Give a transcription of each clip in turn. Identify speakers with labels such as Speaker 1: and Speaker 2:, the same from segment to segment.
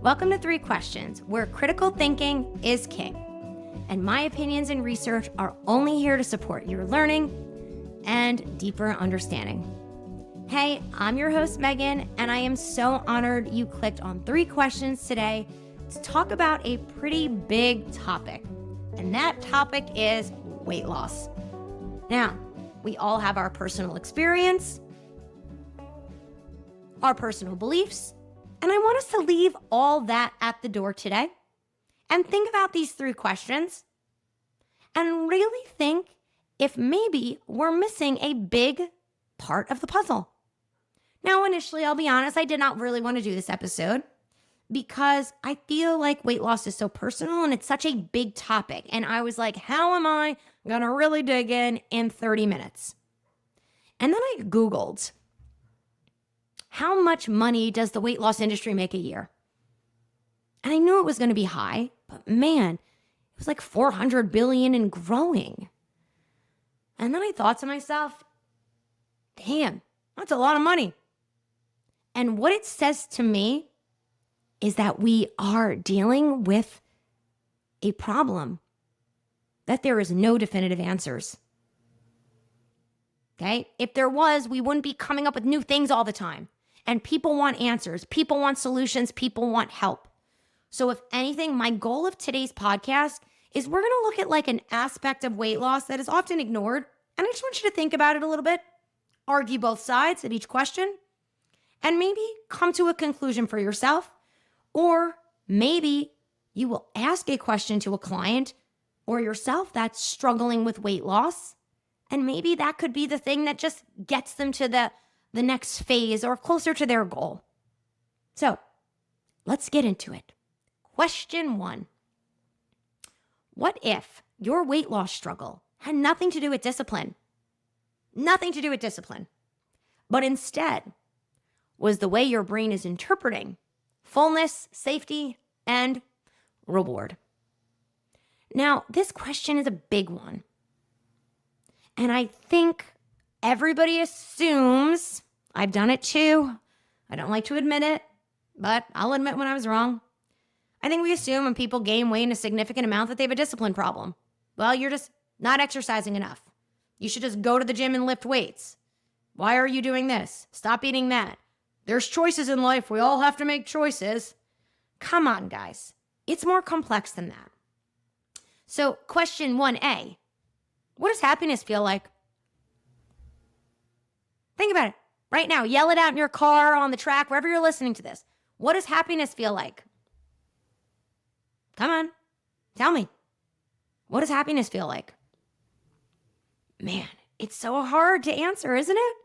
Speaker 1: Welcome to Three Questions, where critical thinking is king. And my opinions and research are only here to support your learning and deeper understanding. Hey, I'm your host, Meghann, and I am so honored you clicked on Three Questions today to talk about a pretty big topic. And that topic is weight loss. Now, we all have our personal experience, our personal beliefs, and I want us to leave all that at the door today and think about these three questions and really think if maybe we're missing a big part of the puzzle. Now, initially, I'll be honest, I did not really want to do this episode because I feel like weight loss is so personal and it's such a big topic. And I was like, how am I going to really dig in 30 minutes? And then I Googled, how much money does the weight loss industry make a year? And I knew it was going to be high, but man, it was like 400 billion and growing. And then I thought to myself, damn, that's a lot of money. And what it says to me is that we are dealing with a problem that there is no definitive answers. Okay? If there was, we wouldn't be coming up with new things all the time. And people want answers. People want solutions. People want help. So if anything, my goal of today's podcast is we're going to look at like an aspect of weight loss that is often ignored. And I just want you to think about it a little bit, argue both sides at each question, and maybe come to a conclusion for yourself. Or maybe you will ask a question to a client or yourself that's struggling with weight loss. And maybe that could be the thing that just gets them to the next phase or closer to their goal. So let's get into it. Question 1. What if your weight loss struggle had nothing to do with discipline? Nothing to do with discipline. But instead was the way your brain is interpreting fullness, safety, and reward. Now, this question is a big one. And I think everybody assumes, I've done it too. I don't like to admit it, but I'll admit when I was wrong. I think we assume when people gain weight in a significant amount that they have a discipline problem. Well, you're just not exercising enough. You should just go to the gym and lift weights. Why are you doing this? Stop eating that. There's choices in life. We all have to make choices. Come on, guys. It's more complex than that. So question 1A, what does happiness feel like? Think about it right now. Yell it out in your car, on the track, wherever you're listening to this. What does happiness feel like? Come on, tell me. What does happiness feel like? Man, it's so hard to answer, isn't it?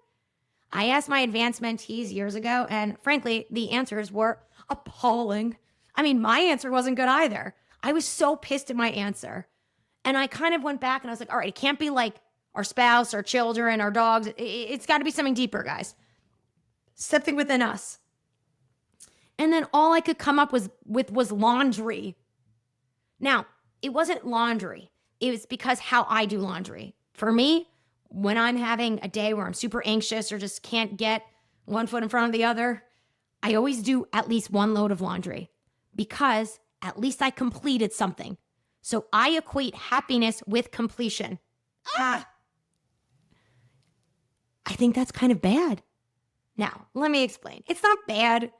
Speaker 1: I asked my advanced mentees years ago, and frankly, the answers were appalling. I mean, my answer wasn't good either. I was so pissed at my answer. And I kind of went back and I was like, all right, it can't be like our spouse, our children, our dogs. It's got to be something deeper, guys. Something within us. And then all I could come up with was laundry. Now, it wasn't laundry. It was because how I do laundry. For me, when I'm having a day where I'm super anxious or just can't get one foot in front of the other, I always do at least one load of laundry because at least I completed something. So I equate happiness with completion. I think that's kind of bad. Now, let me explain. It's not bad.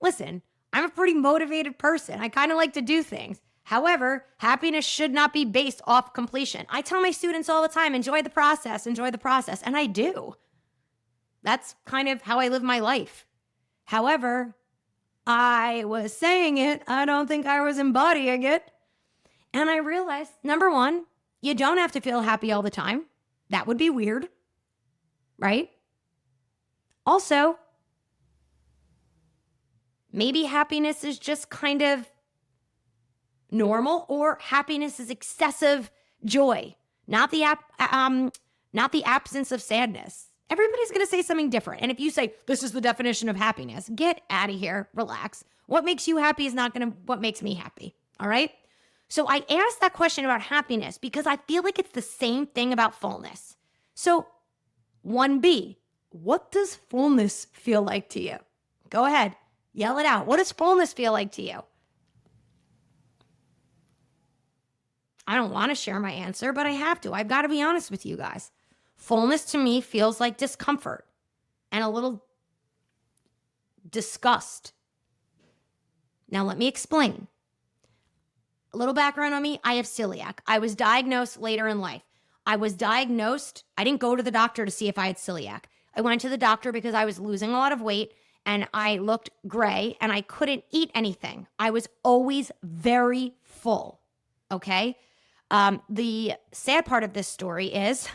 Speaker 1: Listen, I'm a pretty motivated person. I kind of like to do things. However, happiness should not be based off completion. I tell my students all the time, enjoy the process, and I do. That's kind of how I live my life. However, I was saying it, I don't think I was embodying it. And I realized, number one, you don't have to feel happy all the time. That would be weird, right? Also, maybe happiness is just kind of normal, or happiness is excessive joy, not the absence of sadness. Everybody's going to say something different. And if you say, this is the definition of happiness, get out of here, relax. What makes you happy is not going to what makes me happy. All right? So I asked that question about happiness because I feel like it's the same thing about fullness. So 1B, what does fullness feel like to you? Go ahead. Yell it out. What does fullness feel like to you? I don't want to share my answer, but I have to. I've got to be honest with you guys. Fullness to me feels like discomfort and a little disgust. Now, let me explain. A little background on me. I have celiac. I was diagnosed later in life. I didn't go to the doctor to see if I had celiac. I went to the doctor because I was losing a lot of weight and I looked gray and I couldn't eat anything. I was always very full. Okay. The sad part of this story is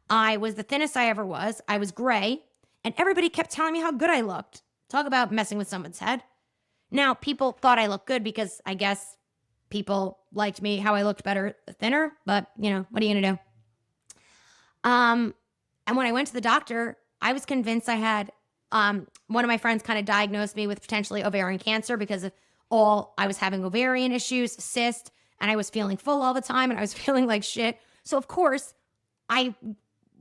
Speaker 1: I was the thinnest I ever was. I was gray and everybody kept telling me how good I looked. Talk about messing with someone's head. Now, people thought I looked good because I guess people liked me how I looked better thinner, but what are you going to do? And when I went to the doctor, I was convinced I had, one of my friends kind of diagnosed me with potentially ovarian cancer because of I was having ovarian issues, cyst, and I was feeling full all the time and I was feeling like shit. So of course I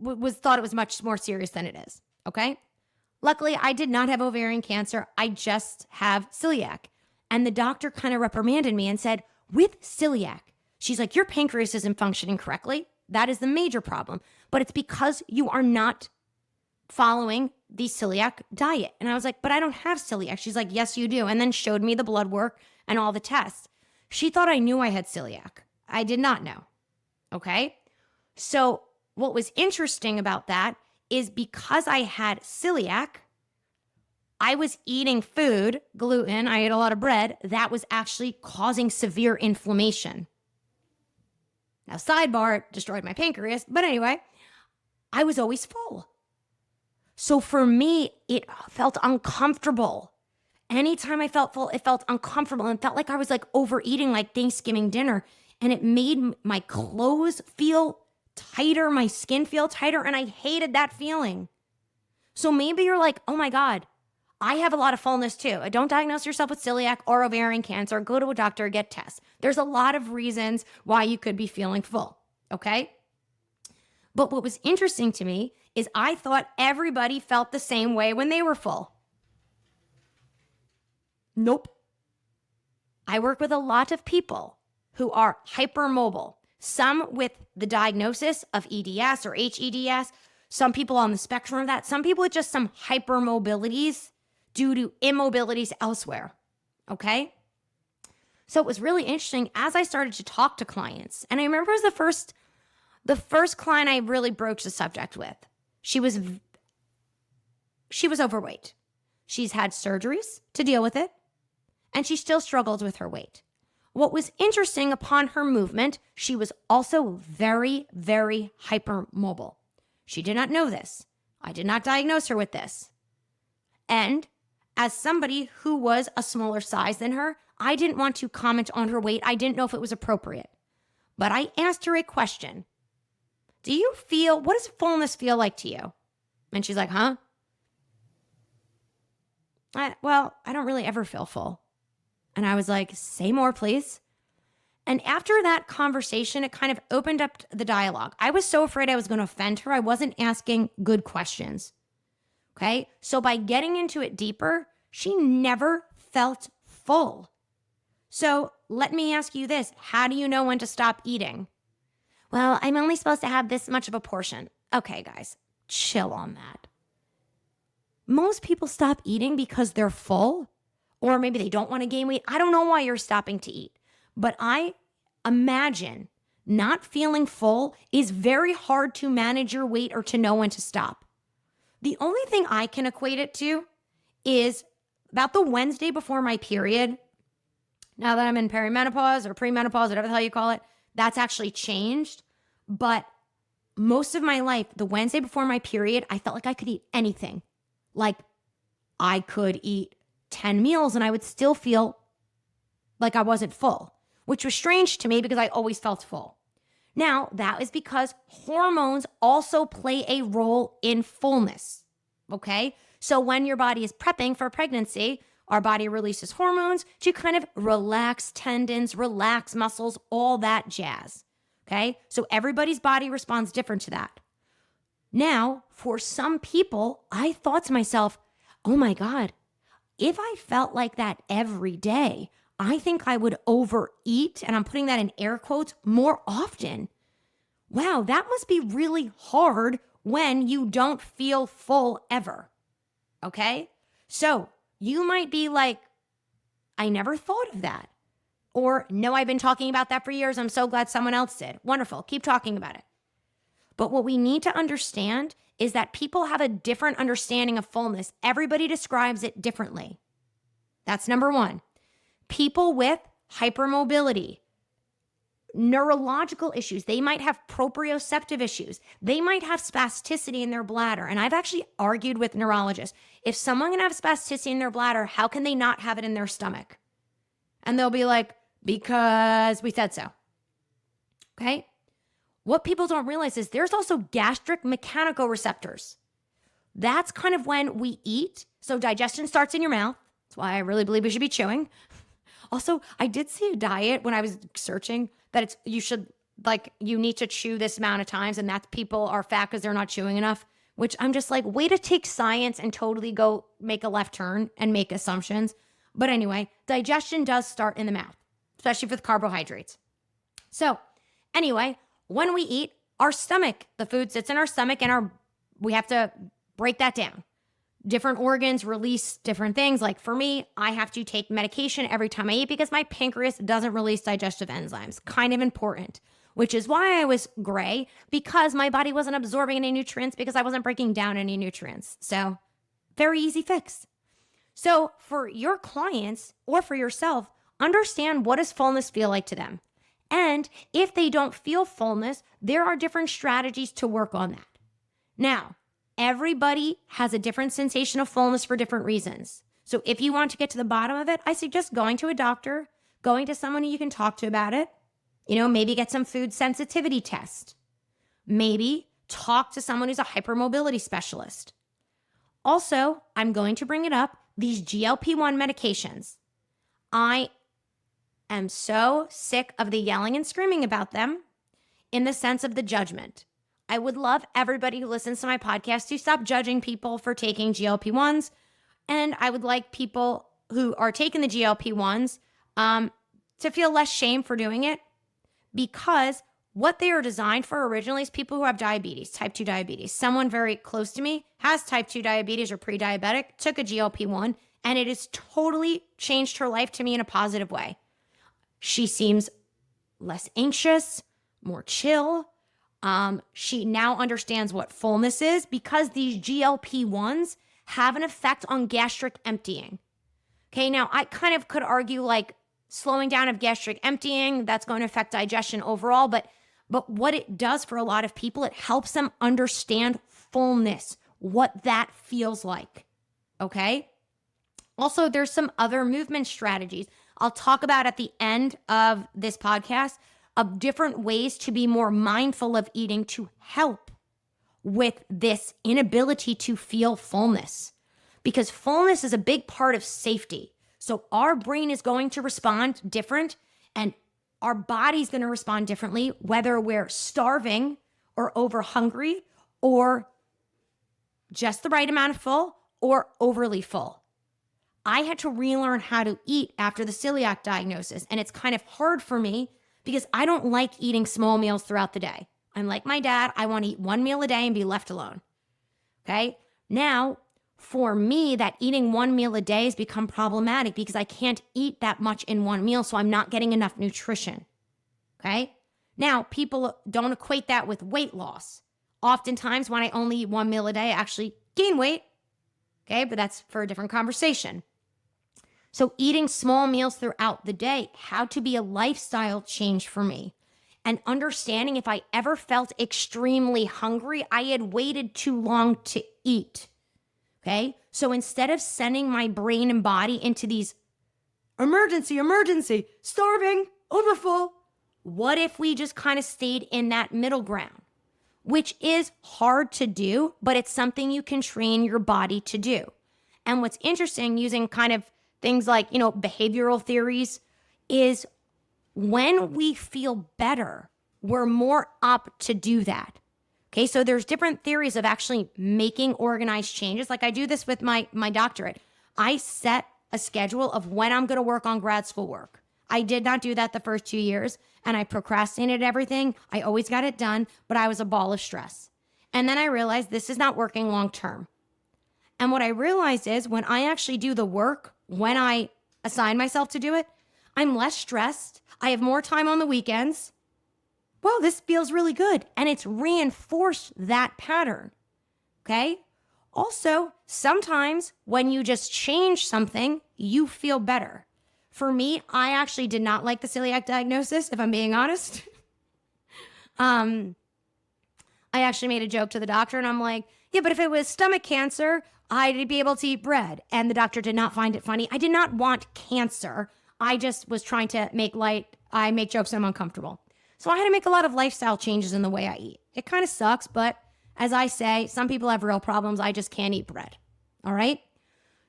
Speaker 1: thought it was much more serious than it is. Okay. Luckily I did not have ovarian cancer. I just have celiac. And the doctor kind of reprimanded me and said, with celiac, she's like, your pancreas isn't functioning correctly. That is the major problem, but it's because you are not following the celiac diet. And I was like, but I don't have celiac. She's like, yes, you do. And then showed me the blood work and all the tests. She thought I knew I had celiac. I did not know. Okay. So what was interesting about that is because I had celiac, I was eating food, gluten, I ate a lot of bread, that was actually causing severe inflammation. Now, sidebar, it destroyed my pancreas, but anyway, I was always full. So for me, it felt uncomfortable. Anytime I felt full, it felt uncomfortable and felt like I was like overeating like Thanksgiving dinner. And it made my clothes feel tighter, my skin feel tighter, and I hated that feeling. So maybe you're like, oh my God, I have a lot of fullness too. Don't diagnose yourself with celiac or ovarian cancer. Go to a doctor, get tests. There's a lot of reasons why you could be feeling full, okay? But what was interesting to me is I thought everybody felt the same way when they were full. Nope. I work with a lot of people who are hypermobile, some with the diagnosis of EDS or HEDS, some people on the spectrum of that, some people with just some hypermobilities due to immobilities elsewhere, okay? So it was really interesting as I started to talk to clients, and I remember it was the first client I really broached the subject with. She was overweight. She's had surgeries to deal with it, and she still struggles with her weight. What was interesting upon her movement, she was also very, very hypermobile. She did not know this. I did not diagnose her with this. And as somebody who was a smaller size than her, I didn't want to comment on her weight. I didn't know if it was appropriate. But I asked her a question. What does fullness feel like to you? And she's like, huh? I don't really ever feel full. And I was like, say more, please. And after that conversation, it kind of opened up the dialogue. I was so afraid I was going to offend her. I wasn't asking good questions. Okay. So by getting into it deeper, she never felt full. So let me ask you this. How do you know when to stop eating? Well, I'm only supposed to have this much of a portion. Okay, guys, chill on that. Most people stop eating because they're full, or maybe they don't want to gain weight. I don't know why you're stopping to eat, but I imagine not feeling full is very hard to manage your weight or to know when to stop. The only thing I can equate it to is about the Wednesday before my period. Now that I'm in perimenopause or premenopause, whatever the hell you call it, that's actually changed. But most of my life, the Wednesday before my period, I felt like I could eat anything. Like I could eat 10 meals and I would still feel like I wasn't full, which was strange to me because I always felt full. Now, that is because hormones also play a role in fullness, okay? So when your body is prepping for pregnancy, our body releases hormones to kind of relax tendons, relax muscles, all that jazz, okay? So everybody's body responds different to that. Now, for some people, I thought to myself, oh my God, If I felt like that every day, I think I would overeat, and I'm putting that in air quotes, more often. Wow, that must be really hard when you don't feel full ever. Okay? So you might be like, I never thought of that. Or, no, I've been talking about that for years. I'm so glad someone else did. Wonderful. Keep talking about it. But what we need to understand is that people have a different understanding of fullness. Everybody describes it differently. That's number one. People with hypermobility, neurological issues, they might have proprioceptive issues. They might have spasticity in their bladder. And I've actually argued with neurologists. If someone can have spasticity in their bladder, how can they not have it in their stomach? And they'll be like, because we said so. Okay? What people don't realize is there's also gastric mechanoreceptors. That's kind of when we eat. So digestion starts in your mouth. That's why I really believe we should be chewing. Also, I did see a diet when I was searching that you need to chew this amount of times, and that people are fat because they're not chewing enough, which I'm just like, way to take science and totally go make a left turn and make assumptions. But anyway, digestion does start in the mouth, especially with carbohydrates. So anyway, when we eat, our stomach, the food sits in our stomach, and we have to break that down. Different organs release different things. Like for me, I have to take medication every time I eat because my pancreas doesn't release digestive enzymes. Kind of important, which is why I was gray, because my body wasn't absorbing any nutrients because I wasn't breaking down any nutrients. So very easy fix. So for your clients or for yourself, understand, what does fullness feel like to them? And if they don't feel fullness, there are different strategies to work on that. Now, everybody has a different sensation of fullness for different reasons. So if you want to get to the bottom of it, I suggest going to a doctor, going to someone you can talk to about it. Maybe get some food sensitivity test. Maybe talk to someone who's a hypermobility specialist. Also, I'm going to bring it up, these GLP-1 medications. I am so sick of the yelling and screaming about them in the sense of the judgment. I would love everybody who listens to my podcast to stop judging people for taking GLP-1s. And I would like people who are taking the GLP-1s to feel less shame for doing it, because what they are designed for originally is people who have diabetes, type 2 diabetes. Someone very close to me has type 2 diabetes or pre-diabetic, took a GLP-1, and it has totally changed her life to me in a positive way. She seems less anxious, more chill. She now understands what fullness is because these GLP-1s have an effect on gastric emptying. Okay, now I kind of could argue like slowing down of gastric emptying, that's going to affect digestion overall, but what it does for a lot of people, it helps them understand fullness, what that feels like. Okay? Also, there's some other movement strategies I'll talk about at the end of this podcast, of different ways to be more mindful of eating to help with this inability to feel fullness. Because fullness is a big part of safety. So our brain is going to respond different, and our body's going to respond differently, whether we're starving or over hungry or just the right amount of full or overly full. I had to relearn how to eat after the celiac diagnosis, and it's kind of hard for me because I don't like eating small meals throughout the day. I'm like my dad, I want to eat one meal a day and be left alone. Okay? Now, for me, that eating one meal a day has become problematic because I can't eat that much in one meal, so I'm not getting enough nutrition. Okay? Now, people don't equate that with weight loss. Oftentimes, when I only eat one meal a day, I actually gain weight. Okay? But that's for a different conversation. So eating small meals throughout the day had to be a lifestyle change for me. And understanding if I ever felt extremely hungry, I had waited too long to eat. Okay? So instead of sending my brain and body into these emergency, starving, overfull, what if we just kind of stayed in that middle ground? Which is hard to do, but it's something you can train your body to do. And what's interesting, using kind of things like, behavioral theories, is when we feel better, we're more apt to do that. Okay, so there's different theories of actually making organized changes. Like I do this with my doctorate. I set a schedule of when I'm going to work on grad school work. I did not do that the first 2 years, and I procrastinated everything. I always got it done, but I was a ball of stress. And then I realized this is not working long term. And what I realized is when I actually do the work, when I assign myself to do it, I'm less stressed. I have more time on the weekends. Well, this feels really good. And it's reinforced that pattern. Okay? Also, sometimes when you just change something, you feel better. For me, I actually did not like the celiac diagnosis, if I'm being honest. I actually made a joke to the doctor and I'm like, yeah, but if it was stomach cancer, I'd be able to eat bread. And the doctor did not find it funny. I did not want cancer. I just was trying to make light. I make jokes and I'm uncomfortable. So I had to make a lot of lifestyle changes in the way I eat. It kind of sucks, but as I say, some people have real problems. I just can't eat bread. All right?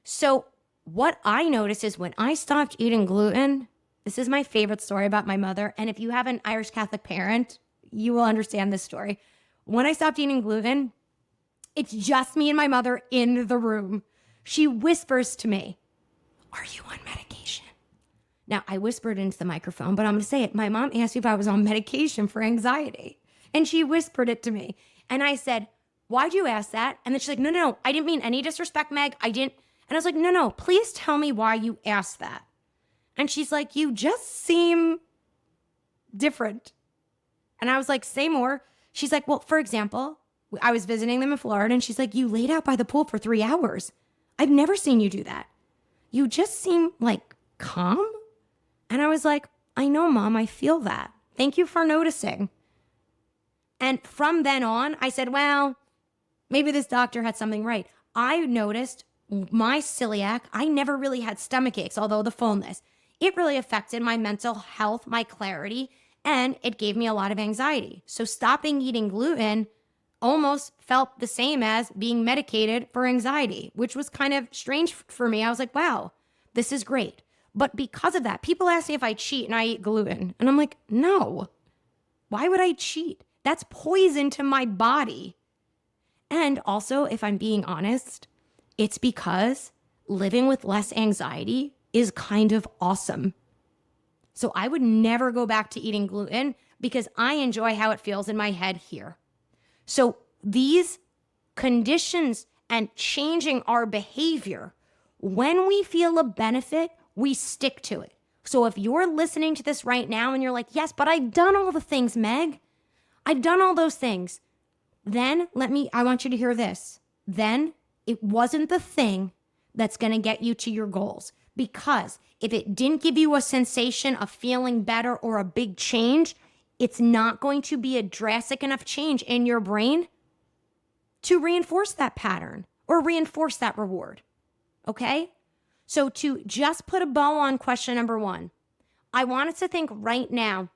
Speaker 1: So what I noticed is when I stopped eating gluten, this is my favorite story about my mother. And if you have an Irish Catholic parent, you will understand this story. When I stopped eating gluten, it's just me and my mother in the room. She whispers to me, "Are you on medication?" Now, I whispered into the microphone, but I'm going to say it. My mom asked me if I was on medication for anxiety, and she whispered it to me. And I said, "Why'd you ask that?" And then she's like, no, I didn't mean any disrespect, Meg. I didn't. And I was like, no, please tell me why you asked that. And she's like, "You just seem different." And I was like, "Say more." She's like, "Well, for example, I was visiting them in Florida and she's like, "You laid out by the pool for 3 hours. I've never seen you do that. You just seem like calm." And I was like, "I know, Mom, I feel that. Thank you for noticing." And from then on, I said, well, maybe this doctor had something right. I noticed my celiac, I never really had stomach aches, although the fullness. It really affected my mental health, my clarity, and it gave me a lot of anxiety. So stopping eating gluten almost felt the same as being medicated for anxiety, which was kind of strange for me. I was like, wow, this is great. But because of that, people ask me if I cheat and I eat gluten. And I'm like, no, why would I cheat? That's poison to my body. And also, if I'm being honest, it's because living with less anxiety is kind of awesome. So I would never go back to eating gluten because I enjoy how it feels in my head here. So these conditions and changing our behavior, when we feel a benefit, we stick to it. So if you're listening to this right now and you're like, yes, but I've done all the things, Meg. I've done all those things. Then I want you to hear this. Then it wasn't the thing that's going to get you to your goals. Because if it didn't give you a sensation of feeling better or a big change, it's not going to be a drastic enough change in your brain to reinforce that pattern or reinforce that reward. Okay? So to just put a bow on question number 1, I want us to think right now,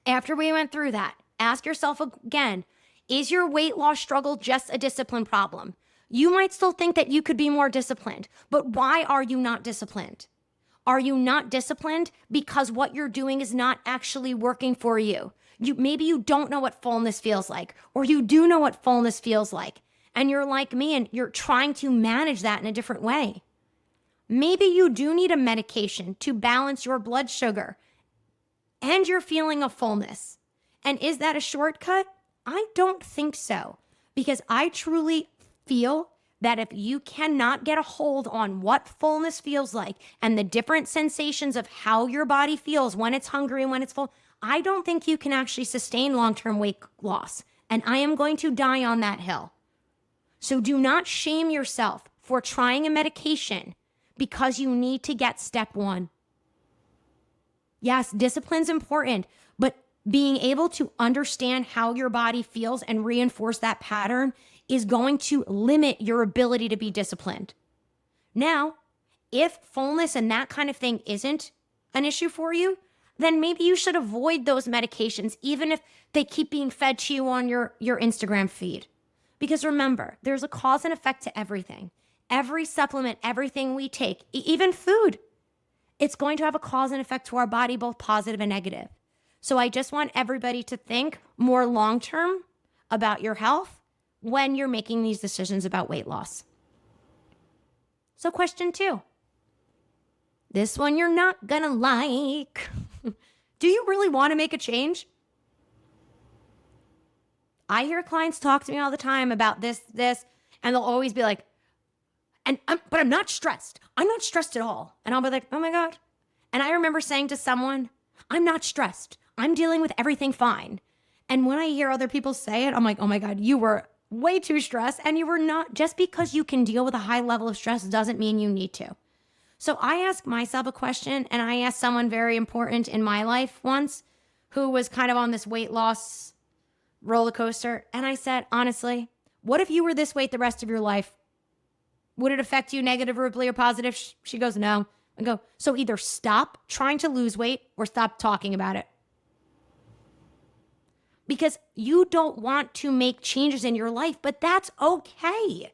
Speaker 1: after we went through that, ask yourself again, is your weight loss struggle just a discipline problem? You might still think that you could be more disciplined, but why are you not disciplined? Are you not disciplined because what you're doing is not actually working for you? Maybe you don't know what fullness feels like, or you do know what fullness feels like, and you're like me and you're trying to manage that in a different way. Maybe you do need a medication to balance your blood sugar and your feeling of fullness. And is that a shortcut? I don't think so, because I truly feel that if you cannot get a hold on what fullness feels like and the different sensations of how your body feels when it's hungry and when it's full, I don't think you can actually sustain long-term weight loss. And I am going to die on that hill. So do not shame yourself for trying a medication because you need to get step 1. Yes, discipline's important, but being able to understand how your body feels and reinforce that pattern is going to limit your ability to be disciplined. Now, if fullness and that kind of thing isn't an issue for you, then maybe you should avoid those medications, even if they keep being fed to you on your Instagram feed. Because remember, there's a cause and effect to everything. Every supplement, everything we take, even food, it's going to have a cause and effect to our body, both positive and negative. So I just want everybody to think more long-term about your health when you're making these decisions about weight loss. So question 2. This one you're not gonna like. Do you really want to make a change? I hear clients talk to me all the time about this, and they'll always be like, but I'm not stressed. I'm not stressed at all. And I'll be like, oh my God. And I remember saying to someone, I'm not stressed. I'm dealing with everything fine. And when I hear other people say it, I'm like, oh my God, you were way too stressed, and you were not. Just because you can deal with a high level of stress doesn't mean you need to. So I ask myself a question, and I asked someone very important in my life once who was kind of on this weight loss roller coaster. And I said, honestly, what if you were this weight the rest of your life? Would it affect you negatively or positive? She goes, no. I go, so either stop trying to lose weight or stop talking about it. Because you don't want to make changes in your life, but that's okay.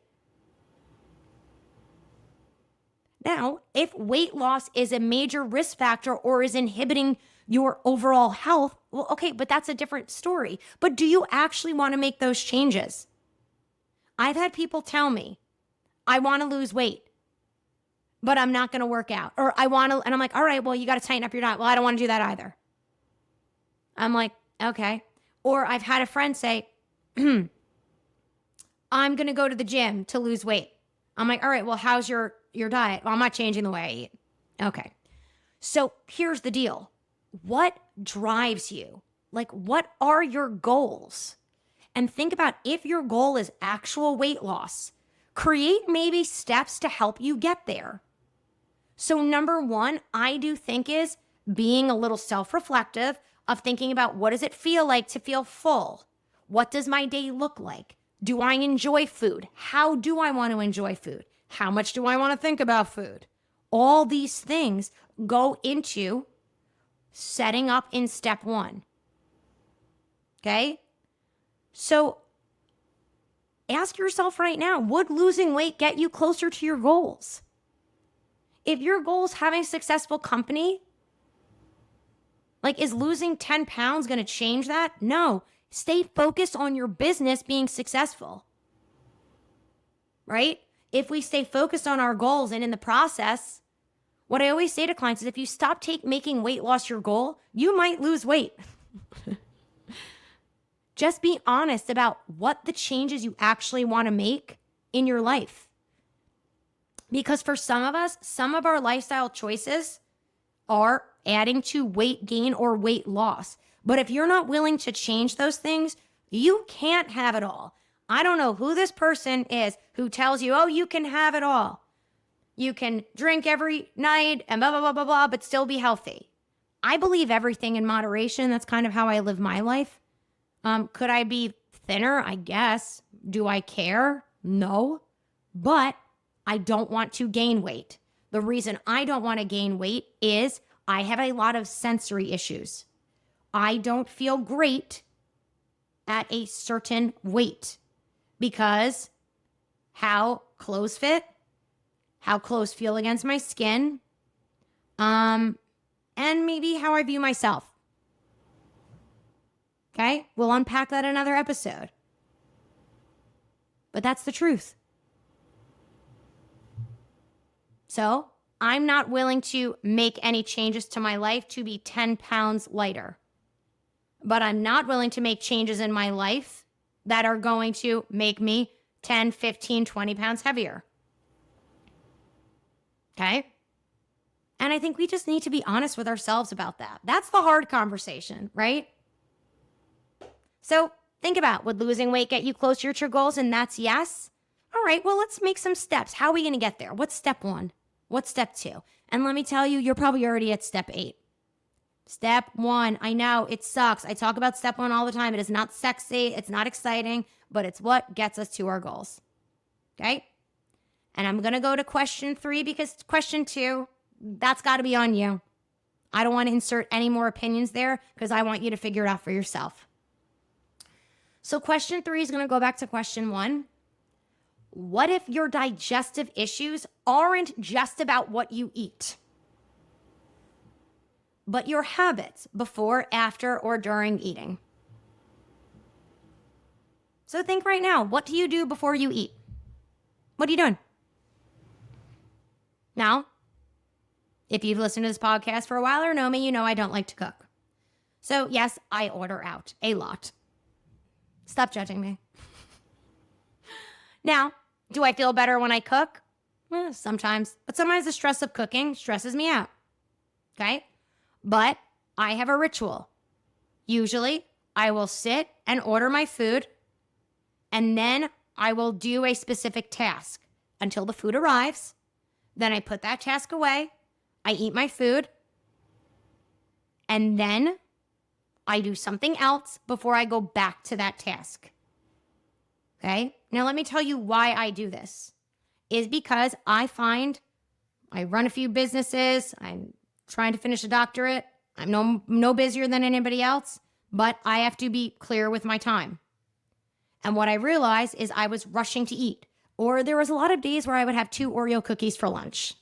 Speaker 1: Now, if weight loss is a major risk factor or is inhibiting your overall health, well, okay, but that's a different story. But do you actually want to make those changes? I've had people tell me, I want to lose weight, but I'm not going to work out. Or I want to, and I'm like, all right, well, you got to tighten up your diet. Well, I don't want to do that either. I'm like, okay. Or I've had a friend say, I'm going to go to the gym to lose weight. I'm like, all right, well, how's your diet? Well, I'm not changing the way I eat. Okay. So here's the deal. What drives you? Like, what are your goals? And think about if your goal is actual weight loss, create maybe steps to help you get there. So number 1, I do think is being a little self-reflective of thinking about what does it feel like to feel full? What does my day look like? Do I enjoy food? How do I want to enjoy food? How much do I want to think about food? All these things go into setting up in step 1. Okay? So ask yourself right now, would losing weight get you closer to your goals? If your goal is having a successful company, like, is losing 10 pounds going to change that? No. Stay focused on your business being successful, right? If we stay focused on our goals and in the process, what I always say to clients is if you stop making weight loss your goal, you might lose weight. Just be honest about what the changes you actually want to make in your life. Because for some of us, some of our lifestyle choices are adding to weight gain or weight loss. But if you're not willing to change those things, you can't have it all. I don't know who this person is who tells you, oh, you can have it all. You can drink every night and blah, blah, blah, blah, blah, but still be healthy. I believe everything in moderation. That's kind of how I live my life. Could I be thinner? I guess. Do I care? No. But I don't want to gain weight. The reason I don't want to gain weight is I have a lot of sensory issues. I don't feel great at a certain weight because how clothes fit, how clothes feel against my skin, and maybe how I view myself. Okay? We'll unpack that in another episode. But that's the truth. So I'm not willing to make any changes to my life to be 10 pounds lighter. But I'm not willing to make changes in my life that are going to make me 10, 15, 20 pounds heavier. Okay? And I think we just need to be honest with ourselves about that. That's the hard conversation, right? So think about, would losing weight get you closer to your goals? And that's yes. All right, well, let's make some steps. How are we going to get there? What's step 1? What's step 2? And let me tell you, you're probably already at step 8. Step 1, I know it sucks. I talk about step 1 all the time. It is not sexy. It's not exciting, but it's what gets us to our goals. Okay? And I'm going to go to question 3 because question 2, that's got to be on you. I don't want to insert any more opinions there because I want you to figure it out for yourself. So question 3 is going to go back to question 1. What if your digestive issues aren't just about what you eat, but your habits before, after, or during eating? So think right now, what do you do before you eat? What are you doing? Now, if you've listened to this podcast for a while or know me, you know I don't like to cook. So yes, I order out a lot. Stop judging me. Now, do I feel better when I cook? Sometimes. But sometimes the stress of cooking stresses me out. Okay? But I have a ritual. Usually, I will sit and order my food, and then I will do a specific task until the food arrives. Then I put that task away. I eat my food. And then I do something else before I go back to that task. Okay? Now, let me tell you why I do this. Is because I find I run a few businesses. I'm trying to finish a doctorate. I'm no busier than anybody else, but I have to be clear with my time. And what I realized is I was rushing to eat, or there was a lot of days where I would have 2 Oreo cookies for lunch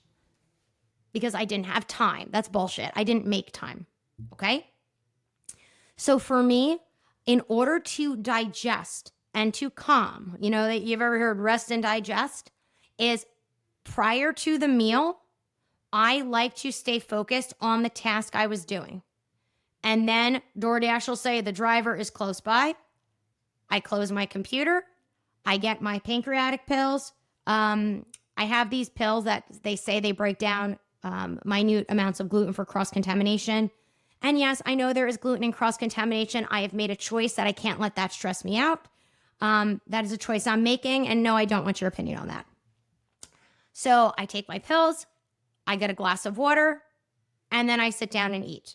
Speaker 1: because I didn't have time. That's bullshit. I didn't make time. Okay? So for me, in order to digest and to calm, you know, that you've ever heard rest and digest, is prior to the meal, I like to stay focused on the task I was doing. And then DoorDash will say the driver is close by. I close my computer. I get my pancreatic pills. I have these pills that they say they break down minute amounts of gluten for cross-contamination. And yes, I know there is gluten in cross-contamination. I have made a choice that I can't let that stress me out. That is a choice I'm making. And no, I don't want your opinion on that. So I take my pills. I get a glass of water, and then I sit down and eat.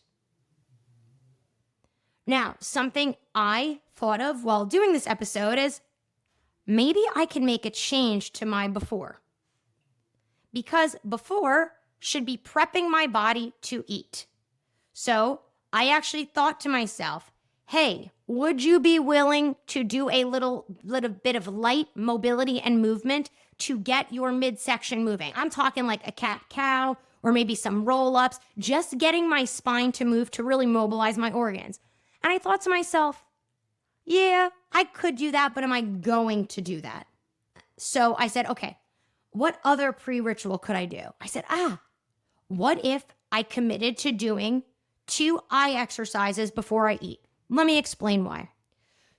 Speaker 1: Now, something I thought of while doing this episode is maybe I can make a change to my before. Because before should be prepping my body to eat. So I actually thought to myself, hey, would you be willing to do a little bit of light mobility and movement to get your midsection moving? I'm talking like a cat-cow or maybe some roll-ups, just getting my spine to move to really mobilize my organs. And I thought to myself, yeah, I could do that, but am I going to do that? So I said, okay, what other pre-ritual could I do? I said, what if I committed to doing 2 eye exercises before I eat? Let me explain why.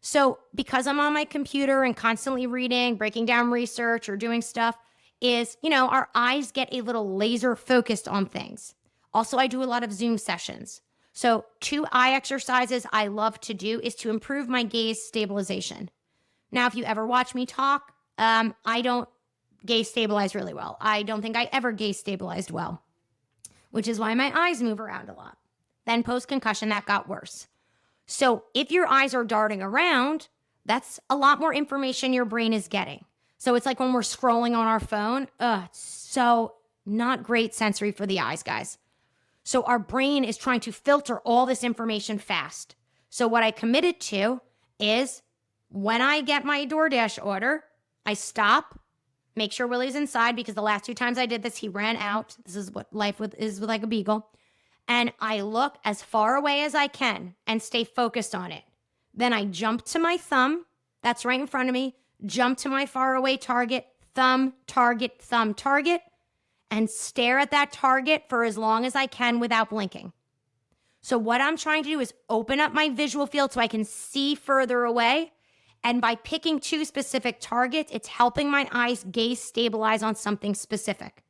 Speaker 1: So because I'm on my computer and constantly reading, breaking down research or doing stuff, is, our eyes get a little laser focused on things. Also, I do a lot of Zoom sessions. So 2 eye exercises I love to do is to improve my gaze stabilization. Now, if you ever watch me talk, I don't gaze stabilize really well. I don't think I ever gaze stabilized well, which is why my eyes move around a lot. Then post-concussion, that got worse. So if your eyes are darting around, that's a lot more information your brain is getting. So it's like when we're scrolling on our phone. It's so not great sensory for the eyes, guys. So our brain is trying to filter all this information fast. So what I committed to is when I get my DoorDash order, I stop, make sure Willie's inside, because the last 2 times I did this, he ran out. This is what life is with like a beagle. And I look as far away as I can and stay focused on it. Then I jump to my thumb. That's right in front of me. Jump to my far away target, thumb, target, and stare at that target for as long as I can without blinking. So what I'm trying to do is open up my visual field so I can see further away. And by picking 2 specific targets, it's helping my eyes gaze stabilize on something specific.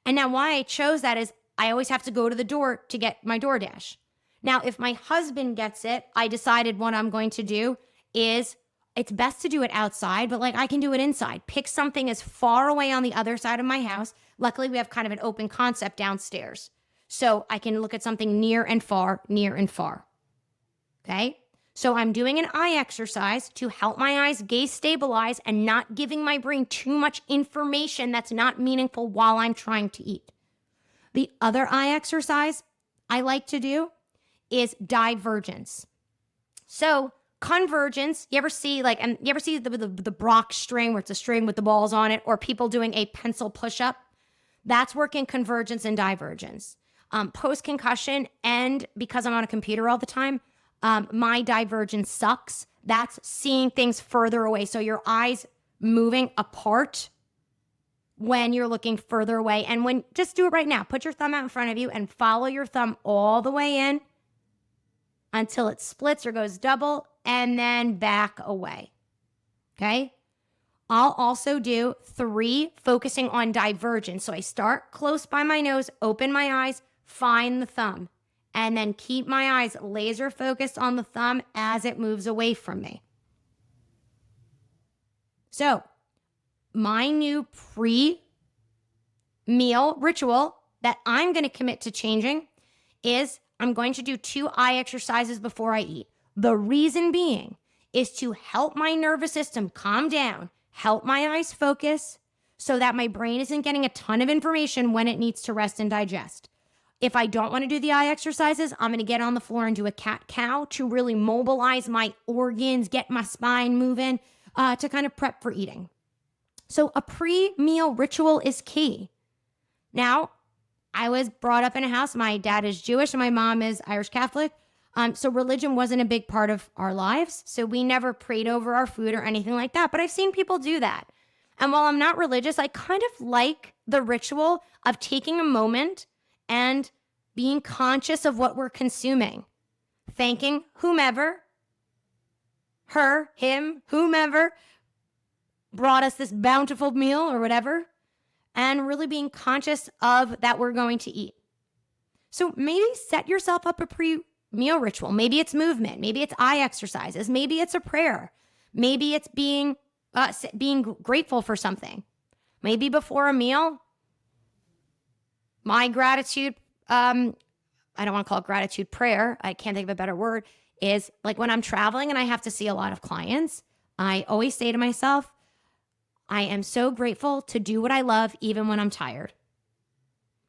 Speaker 1: And now why I chose that is I always have to go to the door to get my DoorDash. Now, if my husband gets it, I decided what I'm going to do is it's best to do it outside, but I can do it inside. Pick something as far away on the other side of my house. Luckily, we have kind of an open concept downstairs. So I can look at something near and far. Okay? So I'm doing an eye exercise to help my eyes gaze stabilize and not giving my brain too much information that's not meaningful while I'm trying to eat. The other eye exercise I like to do is divergence. So convergence, you ever see the Brock string where it's a string with the balls on it, or people doing a pencil push-up? That's working convergence and divergence. Post-concussion, and because I'm on a computer all the time, my divergence sucks. That's seeing things further away. So your eyes moving apart when you're looking further away. And just do it right now. Put your thumb out in front of you and follow your thumb all the way in until it splits or goes double, and then back away. Okay? I'll also do 3 focusing on divergence. So I start close by my nose, open my eyes, find the thumb, and then keep my eyes laser focused on the thumb as it moves away from me. So my new pre-meal ritual that I'm going to commit to changing is I'm going to do 2 eye exercises before I eat. The reason being is to help my nervous system calm down, help my eyes focus so that my brain isn't getting a ton of information when it needs to rest and digest. If I don't want to do the eye exercises, I'm going to get on the floor and do a cat-cow to really mobilize my organs, get my spine moving, to kind of prep for eating. So a pre-meal ritual is key. Now, I was brought up in a house. My dad is Jewish and my mom is Irish Catholic. So religion wasn't a big part of our lives. So we never prayed over our food or anything like that. But I've seen people do that. And while I'm not religious, I kind of like the ritual of taking a moment and being conscious of what we're consuming. Thanking whomever, her, him, whomever brought us this bountiful meal or whatever. And really being conscious of that we're going to eat. So maybe set yourself up a pre-meal ritual. Maybe it's movement. Maybe it's eye exercises. Maybe it's a prayer. Maybe it's being grateful for something. Maybe before a meal, my gratitude, I don't want to call it gratitude prayer. I can't think of a better word, is like when I'm traveling and I have to see a lot of clients, I always say to myself, I am so grateful to do what I love even when I'm tired.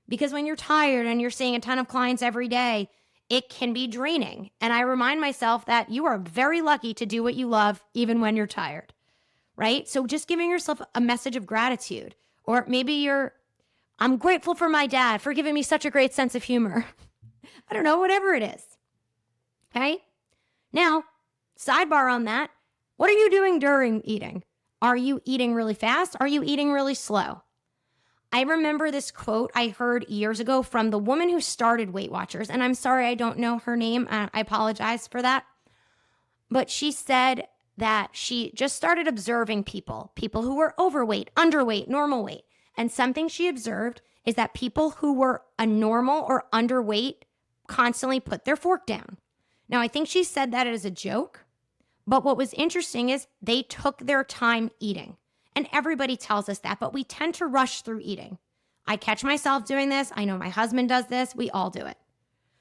Speaker 1: Because when you're tired and you're seeing a ton of clients every day, it can be draining. And I remind myself that you are very lucky to do what you love even when you're tired, right? So just giving yourself a message of gratitude. Or maybe I'm grateful for my dad for giving me such a great sense of humor. I don't know, whatever it is. Okay? Now, sidebar on that, what are you doing during eating? Are you eating really fast? Are you eating really slow? I remember this quote I heard years ago from the woman who started Weight Watchers. And I'm sorry, I don't know her name. I apologize for that. But she said that she just started observing people who were overweight, underweight, normal weight. And something she observed is that people who were a normal or underweight constantly put their fork down. Now, I think she said that as a joke. But what was interesting is they took their time eating. And everybody tells us that, but we tend to rush through eating. I catch myself doing this. I know my husband does this. We all do it.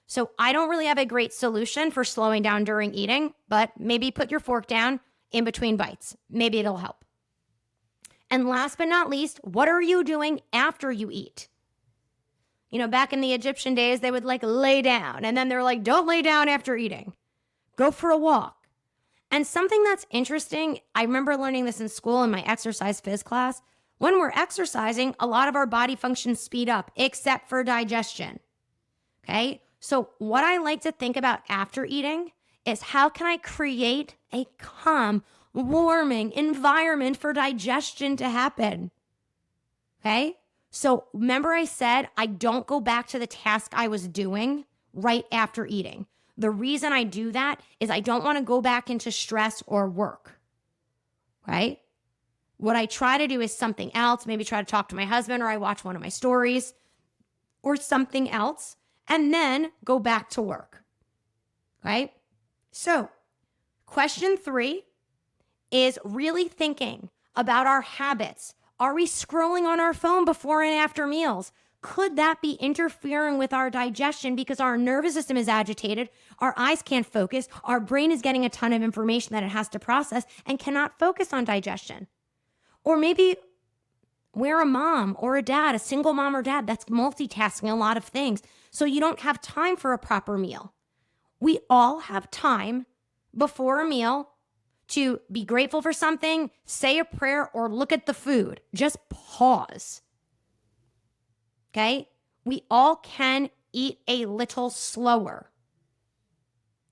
Speaker 1: So I don't really have a great solution for slowing down during eating, but maybe put your fork down in between bites. Maybe it'll help. And last but not least, what are you doing after you eat? You know, back in the Egyptian days, they would like lay down. And then they're like, don't lay down after eating. Go for a walk. And something that's interesting, I remember learning this in school in my exercise phys class. When we're exercising, a lot of our body functions speed up, except for digestion. Okay? So what I like to think about after eating is how can I create a calm, warming environment for digestion to happen? Okay? So remember I said I don't go back to the task I was doing right after eating. The reason I do that is I don't want to go back into stress or work, right? What I try to do is something else, maybe try to talk to my husband or I watch one of my stories or something else, and then go back to work, right? So question 3 is really thinking about our habits. Are we scrolling on our phone before and after meals? Could that be interfering with our digestion because our nervous system is agitated, our eyes can't focus, our brain is getting a ton of information that it has to process and cannot focus on digestion? Or maybe we're a mom or a dad, a single mom or dad that's multitasking a lot of things, so you don't have time for a proper meal. We all have time before a meal to be grateful for something, say a prayer, or look at the food. Just pause. Okay? We all can eat a little slower.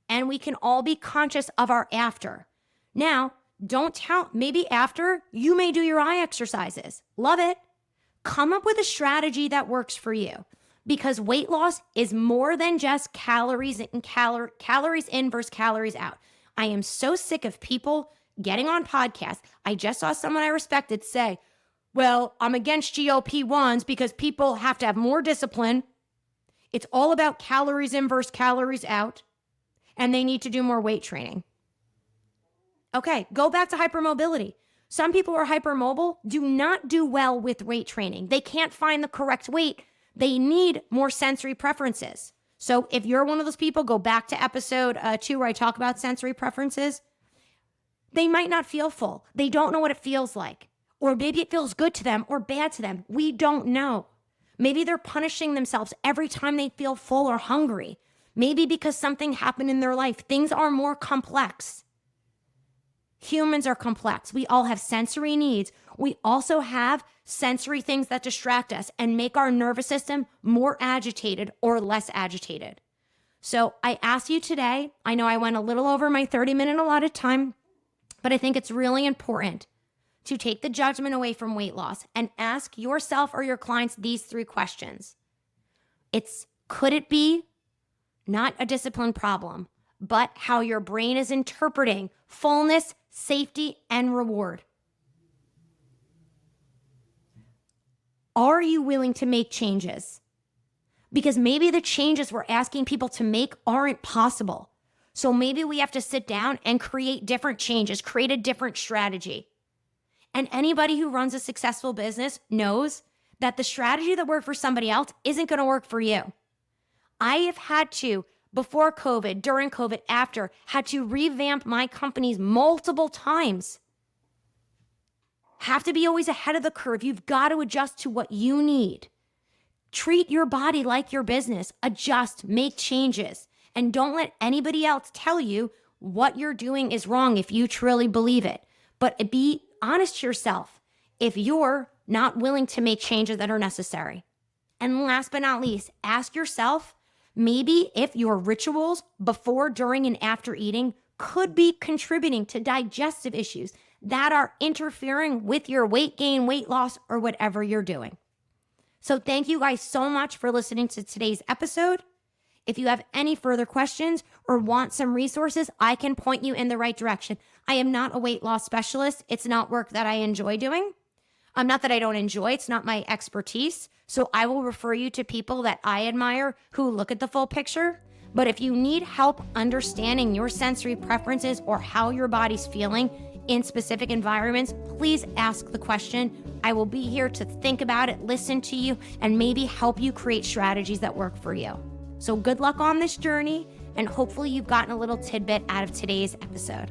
Speaker 1: And we can all be conscious of our after. Now, don't tell, maybe after, you may do your eye exercises. Love it. come up with a strategy that works for you, because weight loss is more than just calories in, calories in versus calories out. I am so sick of people getting on podcasts. I just saw someone I respected say, well, I'm against GLP-1s because people have to have more discipline. It's all about calories in versus calories out, and they need to do more weight training. Okay, go back to hypermobility. Some people who are hypermobile do not do well with weight training. They can't find the correct weight. They need more sensory preferences. So if you're one of those people, go back to episode 2 where I talk about sensory preferences. They might not feel full. They don't know what it feels like. Or maybe it feels good to them or bad to them. We don't know. Maybe they're punishing themselves every time they feel full or hungry. Maybe because something happened in their life. Things are more complex. Humans are complex. We all have sensory needs. We also have sensory things that distract us and make our nervous system more agitated or less agitated. So I ask you today, I know I went a little over my 30-minute allotted time, but I think it's really important to take the judgment away from weight loss and ask yourself or your clients these 3 questions. Could it be not a discipline problem, but how your brain is interpreting fullness, safety, and reward? Are you willing to make changes? Because maybe the changes we're asking people to make aren't possible. So maybe we have to sit down and create different changes, create a different strategy. And anybody who runs a successful business knows that the strategy that worked for somebody else isn't going to work for you. I have had to, before COVID, during COVID, after, had to revamp my companies multiple times. Have to be always ahead of the curve. You've got to adjust to what you need. Treat your body like your business. Adjust, make changes, and don't let anybody else tell you what you're doing is wrong if you truly believe it. But be honest to yourself if you're not willing to make changes that are necessary. And last but not least, ask yourself maybe if your rituals before, during, and after eating could be contributing to digestive issues that are interfering with your weight gain, weight loss, or whatever you're doing. So thank you guys so much for listening to today's episode. If you have any further questions or want some resources, I can point you in the right direction. I am not a weight loss specialist. It's not work that I enjoy doing. Not that I don't enjoy, it's not my expertise. So I will refer you to people that I admire who look at the full picture. But if you need help understanding your sensory preferences or how your body's feeling in specific environments, please ask the question. I will be here to think about it, listen to you, and maybe help you create strategies that work for you. So good luck on this journey, and hopefully you've gotten a little tidbit out of today's episode.